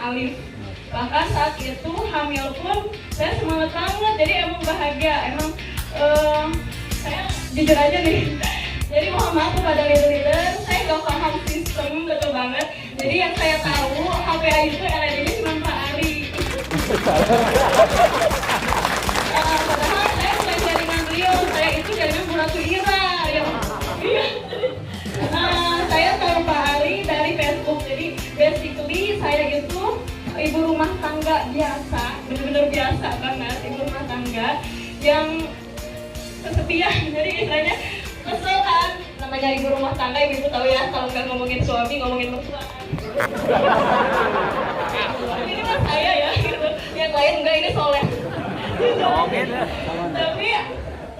Alif. Bahkan saat itu hamil pun saya semangat banget, jadi emang bahagia, emang saya jujur aja nih. Jadi mohon maaf kepada leader-leader, saya gak paham sistem betul banget. Jadi yang saya tahu HPA itu LED-nya cuma Pak Ari. Padahal saya bukan jaringan beliau, saya itu jaringan Bu Ratu Ira. Ya. Saya tahu Pak Ali dari Facebook. Jadi basically saya itu ibu rumah tangga biasa, benar-benar biasa banget, ibu rumah tangga yang kesepian. Jadi istilahnya kesel kan, namanya ibu rumah tangga, ibu tahu ya, kalau nggak ngomongin suami, ngomongin mertua. Ini mah saya ya, gitu. Yang lain enggak, ini soleh. Tapi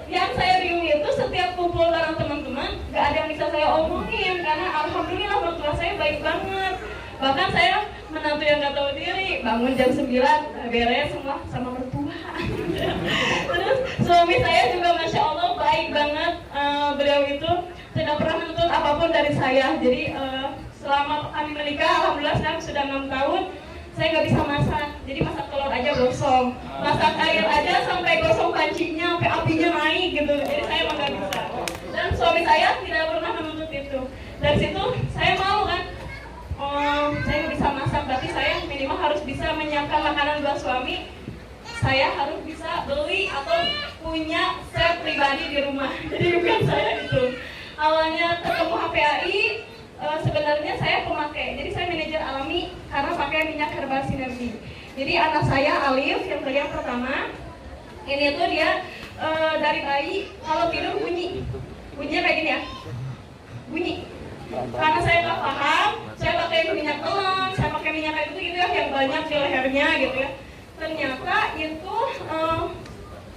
yang saya bingung itu setiap kumpul bareng teman-teman, nggak ada yang bisa saya omongin karena alhamdulillah mertua saya baik banget. Bahkan saya menantu yang nggak tahu diri, bangun jam 9, beres semua sama mertua. Terus suami saya juga masya Allah baik banget, beliau itu tidak pernah menuntut apapun dari saya. Jadi selama kami menikah, alhamdulillah sekarang sudah 6 tahun, saya nggak bisa masak. Jadi masak telur aja gosong, masak air aja sampai gosong pancinya, sampai apinya naik gitu. Jadi saya emang nggak bisa. Dan suami saya tidak pernah menuntut itu. Dari situ saya mau kan, saya nggak bisa masak, berarti saya minimal harus bisa menyiapkan makanan buat suami. Saya harus bisa beli atau punya set pribadi di rumah. Jadi bukan saya itu. Awalnya ketemu HPAI, sebenarnya saya pemakai. Jadi saya manajer alami karena pakai minyak herbal sinergi. Jadi anak saya Alif yang beli yang pertama, ini tuh dia dari bayi kalau tidur bunyinya kayak gini ya, bunyi. Karena saya nggak paham, saya pakai minyak telon, saya pakai minyak kayak gitu ya, yang banyak di lehernya gitu ya. Ternyata itu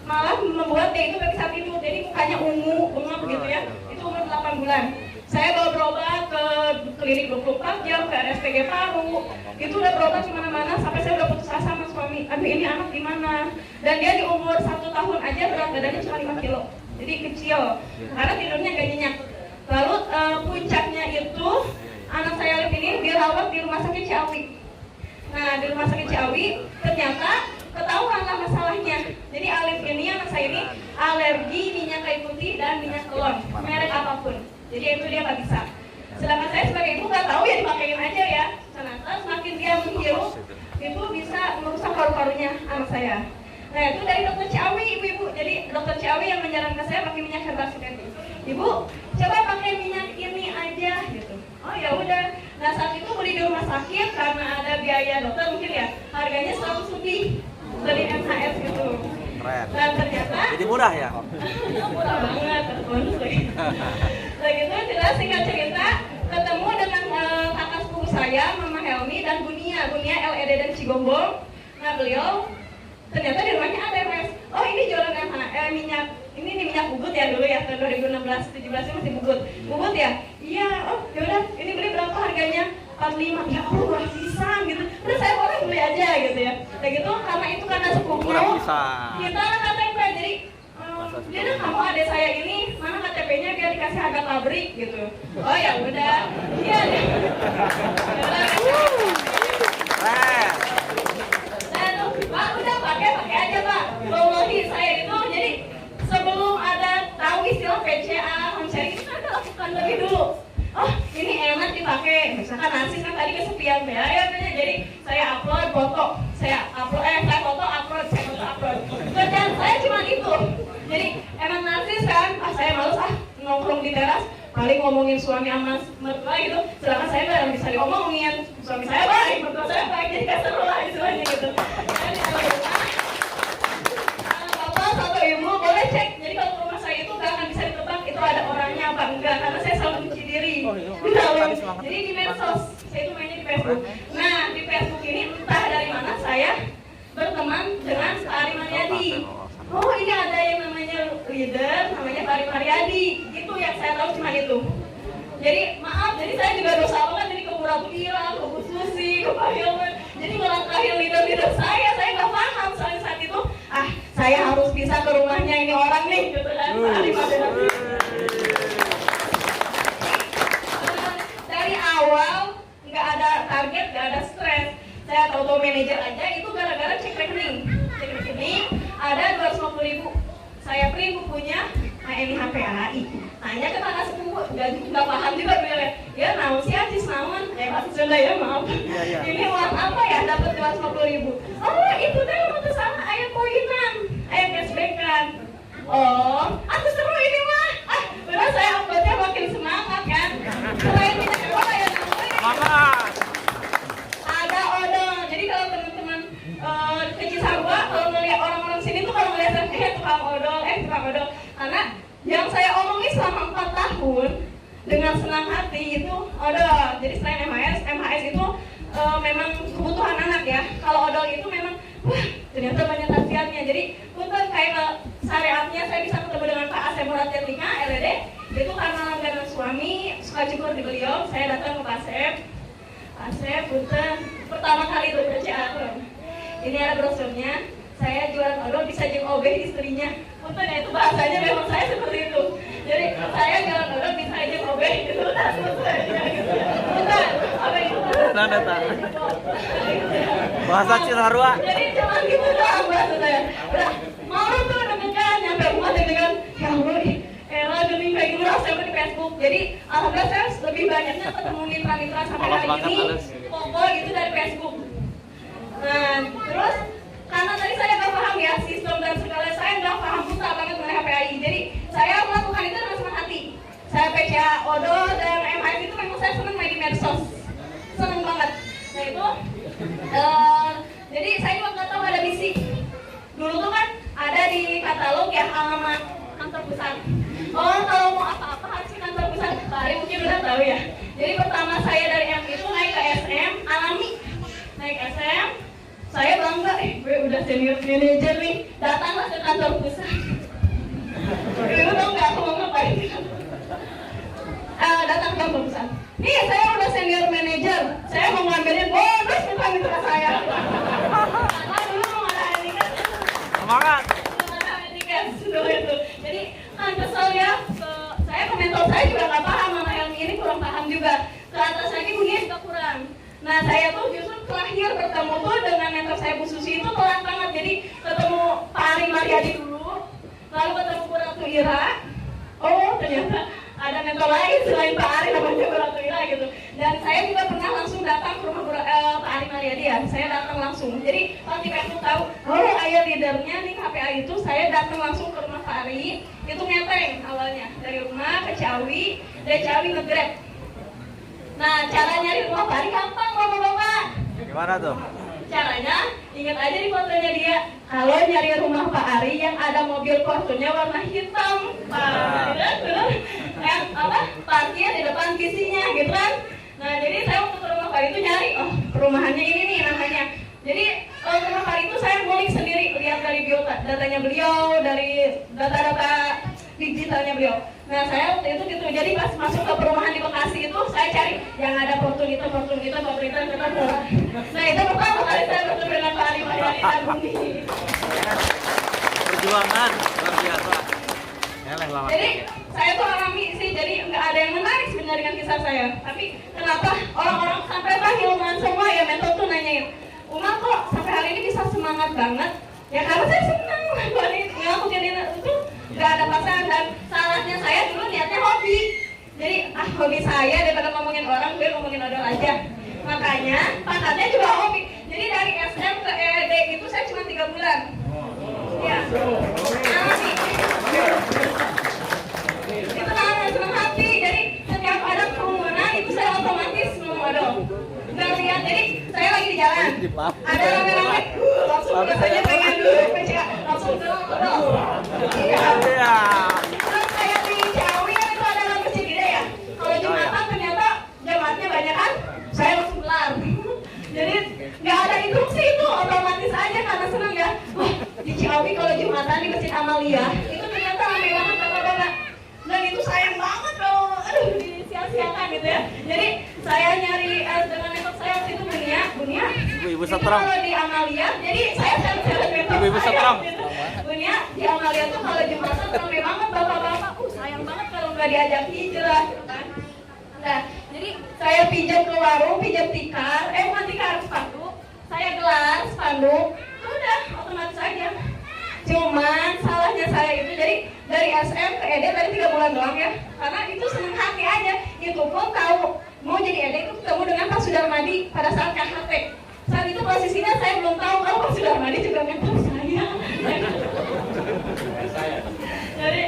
malah membuat dia itu nggak bisa tidur, jadi mukanya ungu, bengap gitu ya. Itu umur 8 bulan. Saya bawa berobat ke klinik 24 jam, ke RSPG Paru, itu udah berobat kemana-mana sampai saya udah putus asa sama suami. Aduh ini anak gimana? Dan dia di umur 1 tahun aja berat badannya cuma 5 kilo, jadi kecil, karena tidurnya gak nyenyak. Lalu puncaknya itu anak saya Alif ini dirawat di rumah sakit Ciawi. Nah di rumah sakit Ciawi ternyata ketahuanlah masalahnya. Jadi Alif ini, anak saya ini alergi minyak kayu putih dan minyak telon, merek apapun. Jadi itu dia nggak bisa. Sedangkan saya sebagai ibu nggak tahu ya, dipakein aja ya. Ternyata semakin dia menghirup itu bisa merusak paru-parunya anak saya. Nah itu dari dokter Ciawi ibu-ibu. Jadi dokter Ciawi yang menyarankan saya pakai minyak herbal sinergi. Ibu coba pakai minyak ini aja gitu. Oh ya udah. Nah saat itu beli di rumah sakit karena ada biaya dokter mungkin ya, harganya 100 lebih dari MHS gitu. Keren. Dan ternyata jadi murah ya? Murah banget, bonus lagi. Begitu jelas singkat cerita, ketemu dengan kakak sepupu saya, Mama Helmi dan Bunia LED dan Cigombong. Nah beliau ternyata di rumahnya ada MS. Oh ini jualan minyak, ini minyak Bugut ya dulu ya, tahun 2016-17 masih Bugut ya? Iya, oh yaudah ini beli berapa harganya? 45, ya Allah murah pisan gitu. Terus saya boleh beli aja gitu ya. Nah gitu, karena sepupu kita lah KTP, jadi dia udah kamu adik saya ini, mana KTP-nya biar dikasih harga pabrik gitu. Oh ya udah, iya deh. Pak udah pakai aja Pak. Wallahi saya itu jadi sebelum ada tahu istilah PCA, home sharing itu saya lakukan lebih dulu. Oh ini enak dipakai, misalkan nasi kan tadi kesepian ya, jadi saya upload foto, saya foto upload. Kerjaan saya cuma itu. Jadi emang nasi kan, saya males nongkrong di teras, paling ngomongin suami sama mertua gitu. Sedangkan saya nggak bisa diomongin, suami saya baik, mertua saya baik, jadi gak seru lah istilahnya gitu. Dan di rumah, bapak atau ibu boleh cek. Jadi kalau rumah saya itu nggak akan bisa ditebak itu ada orangnya apa enggak, karena saya selalu mencuci diri. Jadi di medsos, saya itu mainnya di Facebook. Nah di Facebook ini entah dari mana saya berteman dengan Pak Ari Mariadi. Oh ini ada yang namanya leader, namanya Pak Ari Mariadi. Itu yang saya tahu cuma itu. Jadi maaf, jadi saya juga dosa banget jadi ke Bu Ratu Ira, ke Bu Susi, ke Pak Hilman. Jadi melangkahi leader saya nggak paham soalnya saat itu. Saya harus bisa ke rumahnya ini orang nih, gitu kan. Pak Ari Mariadi. Dari awal nggak ada target, nggak ada stres. saya tahu manajer aja itu gara-gara cek rekening ada 250.000. Saya print bukunya, nah ini HPAI. Tanya ke kakak sepupu, nggak paham juga bilangnya. Ya naon sih acis naon? Bahasa Sunda ya maaf. Ini uang apa ya? Dapat 250.000. Oh itu teh mau sama ayah poinan, ayah cashbackan. Oh, aku seru ini mah. Udah saya anggotnya makin semangat kan. Selain tidak ada ya namanya. Ada odol. Jadi kalau teman-teman ke Cisarua kalau ngeliat orang-orang sini tuh kalau ngeliat tukang odol, karena yang saya omongin selama 4 tahun dengan senang hati itu odol. Jadi selain MHS itu memang kebutuhan anak ya. Kalau odol itu memang wah ternyata banyak khasiatnya. Jadi untuk kayak syariatnya saya bisa ketemu dengan Pak Asep Muratirlika LED itu karena langganan suami suka cukur di beliau. Saya datang ke Pak Asep punten pertama kali itu kerja ini ada brosurnya. Saya jualan odol bisa jeung obeh istrinya. Punten ya itu bahasanya memang saya seperti itu. Jadi saya jualan odol bisa jeung obeh gitu. Punten apa itu? Nanda tak. Bahasa Cisarua. Jadi cuma gitu doang bahasa saya. Udah mau tuh deg-degan nyampe rumah deg-degan. Ya Allah, gening kayak gini saya di Facebook. Jadi alhamdulillah saya lebih banyaknya ketemu mitra-mitra sampai hari ini. Pokok itu dari Facebook. Nah, terus karena tadi saya nggak paham ya sistem dan segala, saya nggak paham buta banget mengenai HPAI. Jadi saya melakukan itu dengan senang hati. Saya PCA odol dan MHS itu memang saya senang main di medsos, senang banget. Nah itu, jadi saya juga nggak tahu ada misi. Dulu tuh kan ada di katalog ya alamat kantor pusat. Oh kalau mau apa-apa harus ke kantor pusat. Pak Ari mungkin udah tahu ya. Jadi pertama saya dari M itu naik ke SM, alami naik SM. Saya bangga, gue udah senior manager nih, datanglah ke kantor pusat. Lu tau gak aku mau ngapain? Datang ke kantor pusat. Nih saya udah senior manager, saya mau ngambilin bonus bukan mitra saya. Karena dulu mau ada etiket. Semangat. Belum ada etiket dulu itu. Jadi kan kesel ya, saya ke mentor saya juga gak paham, sama yang ini kurang paham juga. Ke atas lagi bunyinya juga kurang. Nah saya tuh justru terakhir bertemu tuh dengan mentor saya Bu Susi itu telat banget. Jadi ketemu Pak Ari Mariadi dulu, lalu ketemu Bu Ratu Ira. Oh ternyata ada mentor lain selain Pak Ari namanya Bu Ratu Ira gitu. Dan saya juga pernah langsung datang ke rumah Pak Ari Mariadi ya. Saya datang langsung. Jadi pas aku tahu, oh ayah leadernya nih KPA itu, saya datang langsung ke rumah Pak Ari. Itu ngeteng awalnya dari rumah ke Ciawi, dari Ciawi nge-grab. Nah, cara nyari rumah Pak Ari gampang, bapak-bapak. Gimana tuh? Caranya, ingat aja di fotonya dia. Kalau nyari rumah Pak Ari yang ada mobil Fortuner warna hitam, parkir di depan kisinya, gitu kan? Nah, jadi saya waktu ke rumah Pak Ari itu nyari, oh perumahannya ini nih namanya. Jadi rumah Pak Ari itu saya ngulik sendiri, lihat dari datanya beliau, dari data-data digitalnya beliau. Nah saya waktu itu gitu, jadi pas masuk ke perumahan di Bekasi itu saya cari yang ada Fortuner. Nah itu pertama kali saya bertemu dengan Pak Ari Mariadi dan Bumi. Perjuangan luar biasa. Jadi saya tuh alami sih, jadi nggak ada yang menarik sebenarnya dengan kisah saya. Tapi kenapa orang-orang sampai hilman semua ya mentor tuh nanyain, Uma kok sampai hari ini bisa semangat banget? Ya karena saya senang aku jadi itu nggak ada pasangan, dan salahnya saya dulu niatnya hobi. Jadi hobi saya daripada ngomongin orang, gue ngomongin odol aja. Makanya pangkatnya juga hobi. Jadi dari SM ke ED itu saya cuma 3 bulan. Ya. Itu karena senang hati. Jadi setiap ada kerumunan itu saya otomatis ngomong odol. Nggak lihat. Jadi saya lagi di jalan. Ada rame-rame. Langsung biasanya pengen dulu langsung ke odol. Iya. Terus kayak di Ciawi itu ada masjid gede ya. Kalau Jumatan ternyata jemaatnya banyak kan. Saya langsung gelar. Jadi nggak ada instruksi itu, otomatis aja karena senang ya. Wah, di Ciawi kalau Jumatan di Masjid Amalia itu ternyata ramai banget bapak-bapak. Dan itu sayang banget kalau disia-siakan gitu ya. Jadi saya nyari dengan metode saya waktu itu Bunia. Ibu-ibu setram. Kalau di Amalia, jadi saya seret metode Ibu-ibu setram. Gitu. Bunia di Amalia tuh kalau Jumatan ramai banget bapak-bapak. Sayang banget kalau nggak diajak hijrah gitu kan. Nah, jadi saya pinjam ke warung, pinjam tikar, bukan tikar, sepatu. saya gelar spanduk, udah otomatis aja. Cuman salahnya saya itu jadi dari SM ke ED dari 3 bulan doang ya, karena itu seneng hati aja. Itu pun tahu mau jadi ED itu ketemu dengan Pak Sudarmadi pada saat KHT. Saat itu posisinya saya belum tahu kalau Pak Sudarmadi juga mentor saya. Jadi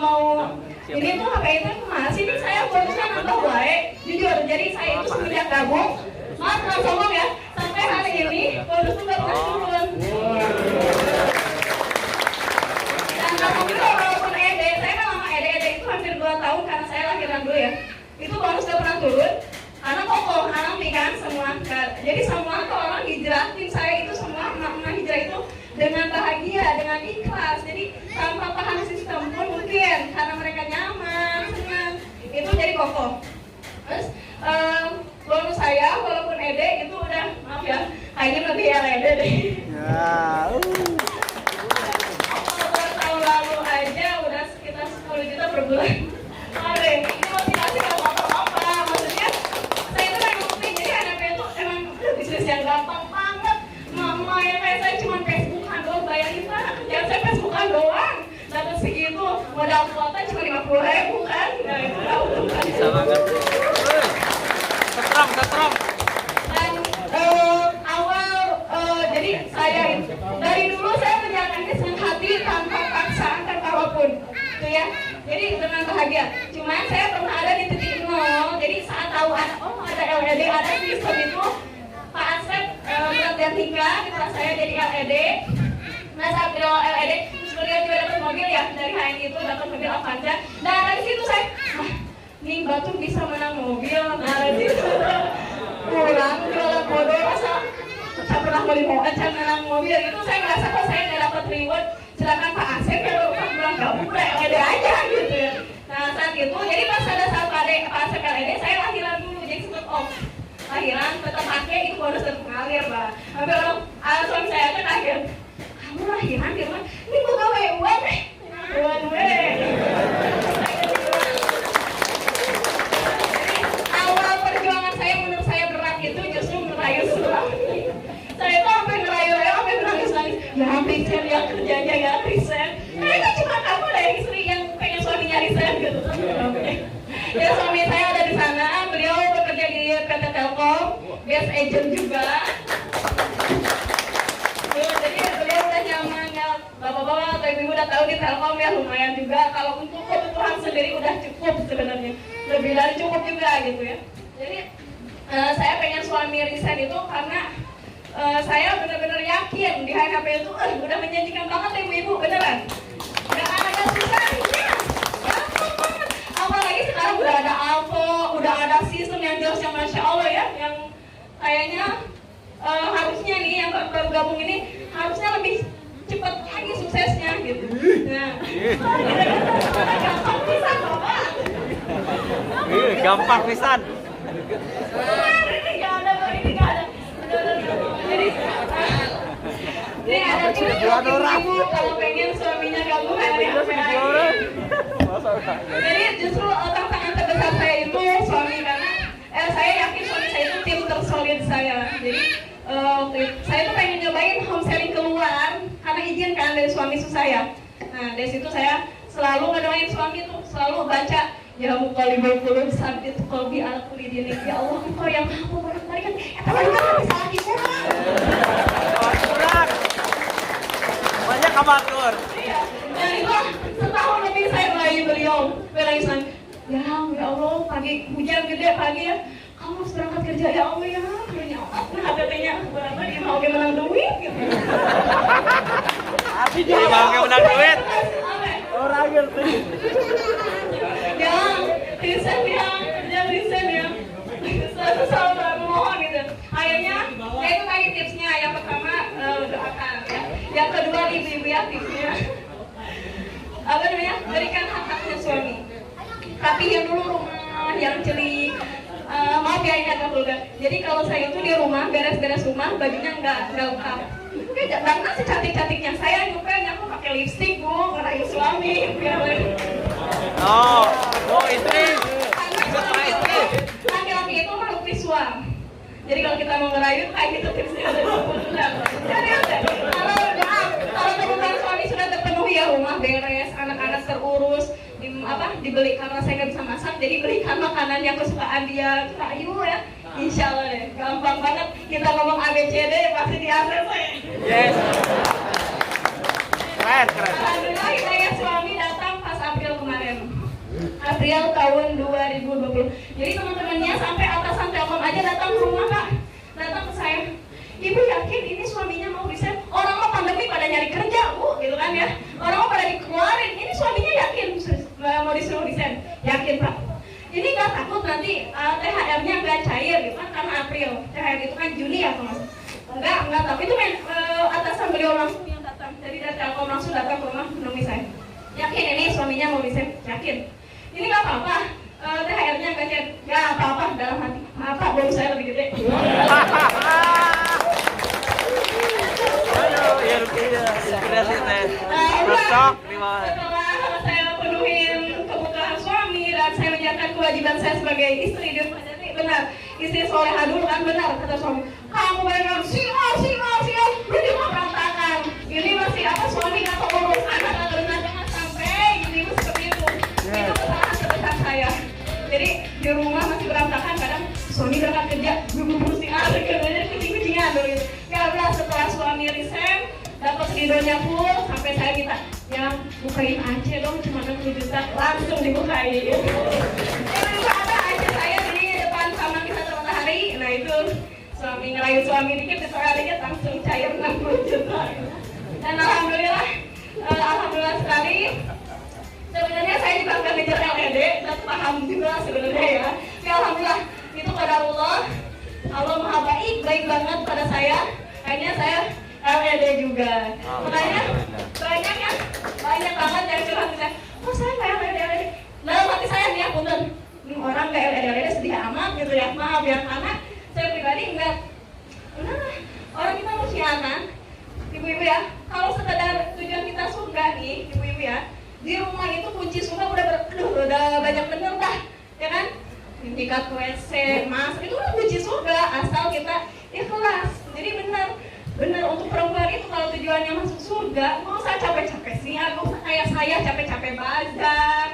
mau ini tuh HP itu masih nih saya bonusnya nambah baik. Jujur, jadi saya itu semenjak gabung, maaf nggak sombong ya, sampai hari ini bonus tuh nggak pernah turun. Dan alhamdulillah walaupun ED, saya kan lama ED itu hampir 2 tahun karena saya lahiran dulu ya. Itu bonus nggak pernah turun. Karena kokoh, alami kan semua. Jadi semua tuh orang hijrahin saya itu semua emak-emak hijrah itu dengan bahagia, dengan ikhlas. Jadi tanpa paham sistem pun mungkin karena mereka nyaman, senang. Itu jadi kokoh. Terus bonus saya walaupun ED itu udah maaf ya, kayaknya lebih ED deh. Ya. Tahun lalu aja udah sekitar 10 juta per bulan. Aduh, ini motivasi gak apa-apa. Maksudnya saya itu kan ngomongin, jadi anaknya itu emang bisnis yang gampang banget. Mama yang kayak saya cuma Facebookan doang, bayarin pak. Yang saya Facebookan doang. Dapat segitu, modal kuota cuma 50.000 kan. Nah itu tahu kan. Bisa banget. Setrum. Dan awal jadi saya dari dulu saya menjalankannya senang hati tanpa paksaan tanpa apapun, itu ya. Jadi dengan bahagia. Cuman saya pernah ada di titik nol. Jadi saat tahu ada LED, ada sistem itu, Pak Asep pelatihan tingkat di kelas saya jadi LED. Nah saat beliau LED, terus beliau juga dapat mobil ya dari HNI itu dapat mobil Avanza. Dan dari situ saya, nih Batu bisa menang mobil. Nah dari situ pulang jualan bodoh rasa saya pernah beli menang mobil itu saya ngerasa kok saya nggak dapat reward. Silakan Pak Asep ya baru pulang gabung udah LED aja gitu ya. Nah saat itu jadi pas ada saat Pak Asep LED saya lahiran dulu jadi sempet off. Lahiran tetap pakai itu bonus tetap ngalir Pak. Sampai orang suami saya aja kaget. Kamu lahiran di rumah? Ini bukan uang uang awal perjuangan saya menurut saya berat itu justru merayu suami. Saya itu sampai ngerayu-rayu, sampai nangis-nangis. Ya resign ya kerjanya ya resign. Kayaknya cuma kamu lah yang istri yang pengen suaminya resign gitu. Ya suami saya ada di sana, beliau bekerja di PT Telkom, best agent juga. Jadi beliau udah nyaman ya, bapak-bapak atau ibu-ibu udah tahu di Telkom ya lumayan juga. Kalau untuk kebutuhan sendiri udah cukup sebenarnya, lebih dari cukup juga gitu ya. Jadi saya pengen suami resign itu karena saya benar-benar yakin di HNP itu udah menjanjikan banget ibu-ibu beneran. Gak ada susahnya, gampang banget. Apalagi sekarang udah ada Alpo, udah ada sistem yang jelas yang masya Allah ya, yang kayaknya harusnya nih yang baru gabung ini harusnya lebih cepat lagi suksesnya gitu. Nah, gampang pisan bapak. Gampang pisan. Ini nggak ada. Jadi ada juga ibu kalau pengen suaminya gabung jadi justru tantangan terbesar saya itu suami karena saya yakin suami saya itu tim tersolid saya. Jadi saya tuh pengen nyobain homeschooling keluar karena izin kan dari suami saya. Nah dari situ saya selalu ngedoain suami tuh selalu baca ya mukalibul qulub sabit qalbi ala kulli dinin. Ya Allah engkau yang maha membolak-balikan eta mah bisa lagi kurang. Banyak amatur. Iya. Dan itu setahun lebih saya melayu beliau. Beliau bilang, ya Allah pagi hujan gede pagi ya. Kamu harus berangkat kerja ya Allah ya. Punya nah katanya berapa dia mau menang duit gitu. Dia mau menang duit. Orang ngerti. Ya, resign ya, kerja resign ya. Satu selalu mohon gitu. Akhirnya, ya itu tadi tipsnya. Yang pertama doakan ya. Yang kedua ibu-ibu ya tipsnya. Apa namanya? Berikan hak-haknya suami. Rapihin dulu rumah yang celik. Maaf ya ini agak vulgar. Jadi kalau saya itu di rumah beres-beres rumah bajunya nggak lengkap. Karena secantik-cantiknya saya nyukanya aku pakai lipstik bu, ngerayu suami. Oh istri. Karena suami itu laki-laki itu makhluk visual. Jadi kalau kita mau ngerayu kayak gitu tipsnya ada 20 bulan. Jadi kalau kebutuhan suami sudah terpenuhi ya, rumah beres, anak-anak terurus, dibeli karena saya nggak bisa masak, jadi belikan makanan yang kesukaan dia, kayu ya. Insya Allah deh, gampang banget kita ngomong ABCD pasti di ACC. Yes. Keren. Alhamdulillah hidayah suami datang pas April kemarin. April tahun 2020. Jadi teman-temannya sampai atasan Telkom aja datang ke rumah Kak. Datang ke saya. Ibu yakin ini suaminya mau resign? Orang mau pandemi pada nyari kerja, Bu, gitu kan ya. Orang mau pada dikeluarin. Ini suaminya yakin mau disuruh resign. Yakin, Pak. Ini nggak takut nanti THR-nya nggak cair gitu kan, karena April. THR itu kan Juni ya, Mas. Enggak takut. Itu atasan beliau langsung yang datang. Jadi dari Telkom langsung datang ke rumah menemui saya. Yakin ini suaminya mau resign? Yakin. Ini nggak apa-apa. THR-nya nggak cair. Nggak apa-apa dalam hati. Maaf Pak, bom saya lebih gede. Setelah saya penuhin kebutuhan suami dan saya menjalankan kewajiban saya sebagai istri di rumah, jadi benar istri solehah dulu kan, benar kata suami, kamu bayar sial berarti mau berantakan ini masih suami atau urus anak atau jangan sampai ini seperti itu. Itu kesalahan terbesar saya. Jadi di rumah masih berantakan, kadang suami berangkat kerja bersih kerjanya kucing-kucingan dulu gitu. Setelah suami resign dapat ridhonya full, sampai saya minta yang bukain aja dong, cuma 60 juta langsung dibukain. Itu ada aja saya di depan Taman Wisata Matahari. Nah itu suami ngerayu suami dikit, disoal dikit langsung cair 60 juta. Dan alhamdulillah sekali. Sebenarnya saya juga nggak ngejar LED dan paham juga sebenarnya ya. Tapi alhamdulillah itu pada Allah maha baik banget pada saya. Akhirnya saya LED juga. Makanya banyak banget yang curhat ke saya. Oh saya nggak LED. Dalam hati saya nih ya, punten. Orang nggak LED sedih amat gitu ya. Maaf ya, karena saya pribadi nggak. Benar, orang kita musianan, ibu-ibu ya. Kalau sekedar tujuan kita surga nih, ibu-ibu ya. Di rumah itu kunci surga udah banyak bener dah, ya kan? Tingkat WC, mas, itu kan kunci surga asal kita ikhlas. Jadi benar untuk perempuan itu kalau tujuannya masuk surga, nggak usah capek-capek sih, nggak usah kayak saya capek-capek bazar,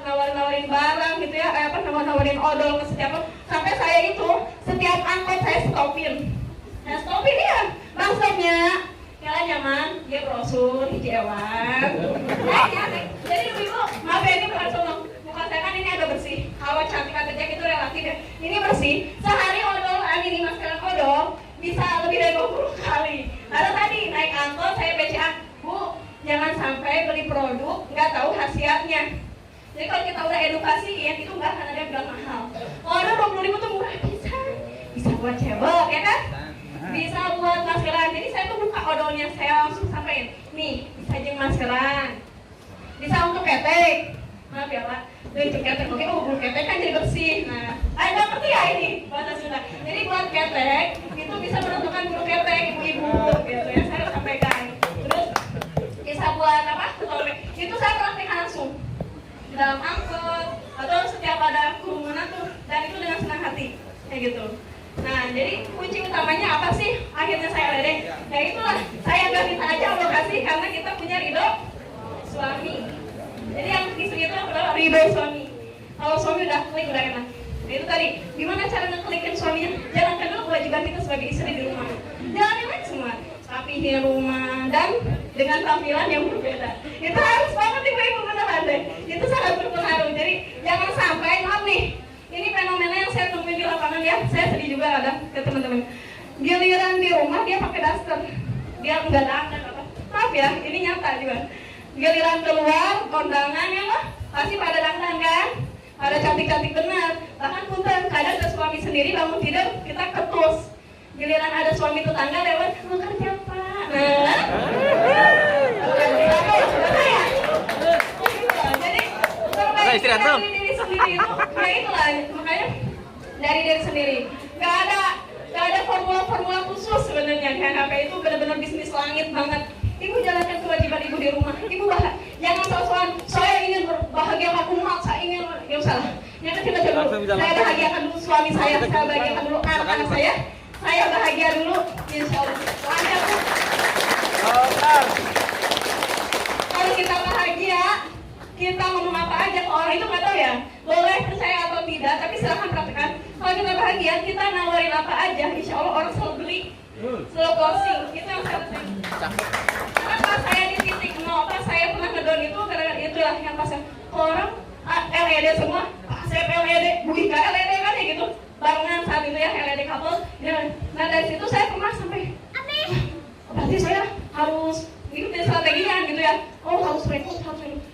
nawarin barang gitu ya, nawarin odol ke setiap, sampai saya itu setiap angkot saya stopin ya, maksudnya kalian nyaman, dia brosur, hiji ewan. Jadi ibu, maaf ya ini bukan sombong, muka saya kan ini agak bersih. Kalau cantik atau jelek itu relatif ya. Ini bersih. Sehari odol, ini maskeran odol bisa lebih dari 20 kali. Lalu tadi naik angkot saya BCA, Bu, jangan sampai beli produk nggak tahu khasiatnya. Jadi kalau kita udah edukasi ya itu nggak akan ada yang bilang mahal. Odol 20.000 tuh murah, bisa buat cewek ya kan? Bisa buat maskeran. Jadi saya tuh buka odolnya, saya langsung sampaikan, nih bisa jeng maskeran, bisa untuk ketek, maaf ya Pak, untuk ketek, oke, bulu ketek kan jadi bersih. Nah, nggak ngerti ya ini bahasa Sunda. Jadi buat ketek itu bisa menentukan bulu ketek ibu-ibu, gitu ya saya sampaikan. Terus bisa buat apa? Itu saya praktekkan langsung di dalam angkot atau setiap ada kerumunan tuh, dan itu dengan senang hati, kayak gitu. Nah, jadi kunci utamanya apa sih? Akhirnya saya LED. Ya itulah, saya nggak minta aja Allah kasih karena kita punya ridho suami. Jadi yang istri itu adalah ridho suami. Kalau suami udah klik, udah enak. Nah, itu tadi, gimana cara ngeklikin suaminya? Jalankan dulu kewajiban kita sebagai istri di rumah. Jalanin aja semua. Rapihin rumah dan dengan tampilan yang berbeda. Itu harus banget ibu-ibu beneran deh. Itu sangat berpengaruh. Jadi jangan sampai, maaf nih, ini fenomena yang saya temuin di lapangan ya, saya sedih juga ada ke teman-teman. Giliran di rumah dia pakai daster, dia nggak dandan apa. Maaf ya, ini nyata juga. Giliran keluar kondangan ya lah, pasti pada dandan kan, pada cantik-cantik benar. Bahkan punten, kadang ada suami sendiri bangun tidur kita ketus. Giliran ada suami tetangga lewat, mau kerja Pak. Nah, jadi terbaik diri sendiri itu, ya itulah makanya dari diri sendiri. Gak ada formula khusus sebenarnya. HP itu benar-benar bisnis langit banget. Ibu jalankan kewajiban ibu di rumah. Ibu jangan soal saya ingin berbahagiakan umat, saya ingin yang salah. Yang kita coba dulu. Saya bahagiakan dulu suami saya bahagiakan dulu anak-anak saya bahagia dulu. Insya Allah. Lancar Bu. Kalau kita bahagia, kita ngomong apa aja ke orang itu nggak tahu ya, boleh percaya atau tidak, tapi silahkan praktekkan. Kalau kita bahagia, kita nawarin apa aja, insya Allah orang selalu beli, selalu closing. Itu yang saya rasain. Karena pas saya di titik nol, pas saya pernah ngedon itu, karena itulah yang pas orang LED semua, Pak saya LED, Bu Ika LED kan ya gitu, barengan saat itu ya LED couple. Nah dari situ saya pernah sampai, berarti saya harus ikutin strateginya gitu ya. Oh harus rekrut.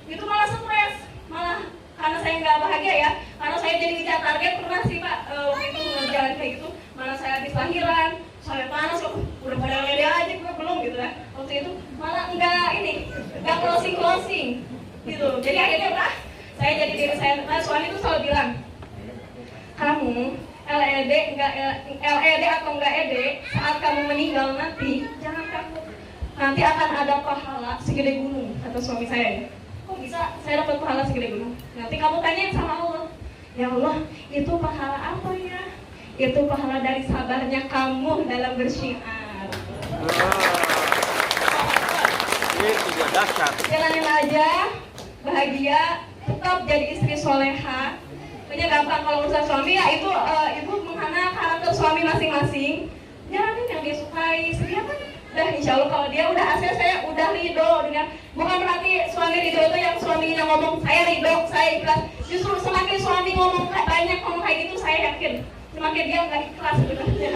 Itu malah stres, malah karena saya nggak bahagia ya, karena saya jadi ngejar target pernah sih Pak, waktu itu ngejalan kayak gitu, malah saya habis lahiran, saya panas kok, udah pada LED aja gue belum gitu ya. Waktu itu malah nggak closing gitu. Jadi akhirnya udah, saya jadi diri saya. Nah suami itu selalu bilang, kamu LED atau enggak ED, saat kamu meninggal nanti, jangan takut, nanti akan ada pahala segede gunung, kata suami saya. Kok bisa saya dapat pahala segede gunung? Nanti kamu tanyain sama Allah, ya Allah, itu pahala apa ya? Itu pahala dari sabarnya kamu dalam bersyiar. Itu dia dahsyat. Jalanin aja, bahagia, tetap jadi istri soleha. Punya gampang kalau urusan suami ya itu ibu menghana karakter suami masing-masing. Jalanin yang dia sukai, setia kan. Dah insya Allah kalau dia udah hasil saya udah ridho dengan, bukan berarti suami ridho itu yang suaminya ngomong saya ridho, saya ikhlas. Justru semakin suami ngomong banyak kayak gitu, saya yakin semakin dia nggak ikhlas sebenarnya.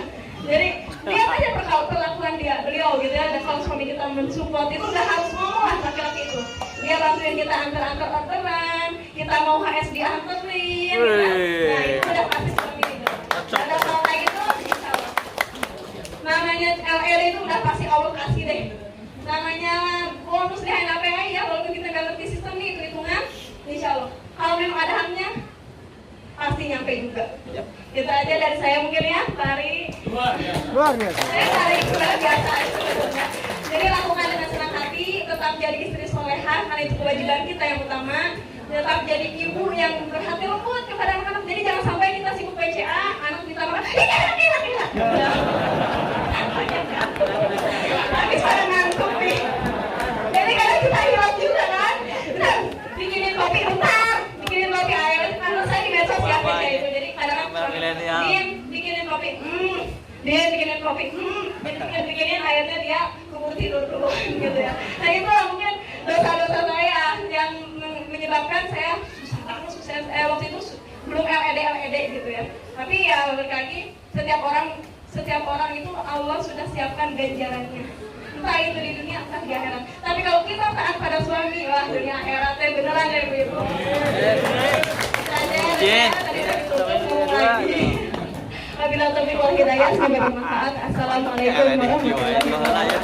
Jadi lihat aja perlakuan beliau gitu ya. Dan kalau suami kita mensupport itu nggak harus ngomong lah laki-laki itu. Dia bantuin kita antar-antaran, kita mau HS dianterin. Nah itu udah pasti suami itu. Ada hal kayak gitu, insya Allah. Namanya LR itu udah pasti Allah kasih deh. Namanya bonus di HNAPI ya, walaupun kita nggak ngerti sistem nih hitungan, insya Allah. Kalau memang ada haknya, pasti nyampe juga. Itu aja dari saya mungkin ya, Bari. Luar biasa. Saya dari luar biasa sebetulnya. Jadi lakukan dengan senang hati, tetap jadi istri soleha, karena itu kewajiban kita yang utama. Tetap jadi ibu yang berhati lembut kepada anak-anak. Jadi jangan sampai kita sibuk PCA, anak kita makan, enak. Habis pada ngantuk nih. Jadi kadang kita hilang juga kan. Kita bikinin kopi bentar, bikinin kopi air. Karena saya di medsos ya kayak itu. Jadi kadang-kadang dia bikinin kopi, bikinin airnya dia keburu tidur dulu gitu ya. Nah itu mungkin dosa-dosa saya yang menyebabkan saya susah waktu itu belum LED gitu ya. Tapi ya balik lagi, setiap orang itu Allah sudah siapkan ganjarannya. Entah itu di dunia, entah di akhirat. Tapi kalau kita taat pada suami, wah dunia akhiratnya beneran ya ibu. Wabillahi taufiq wal hidayah. Semoga bermanfaat. Assalamualaikum warahmatullahi wabarakatuh.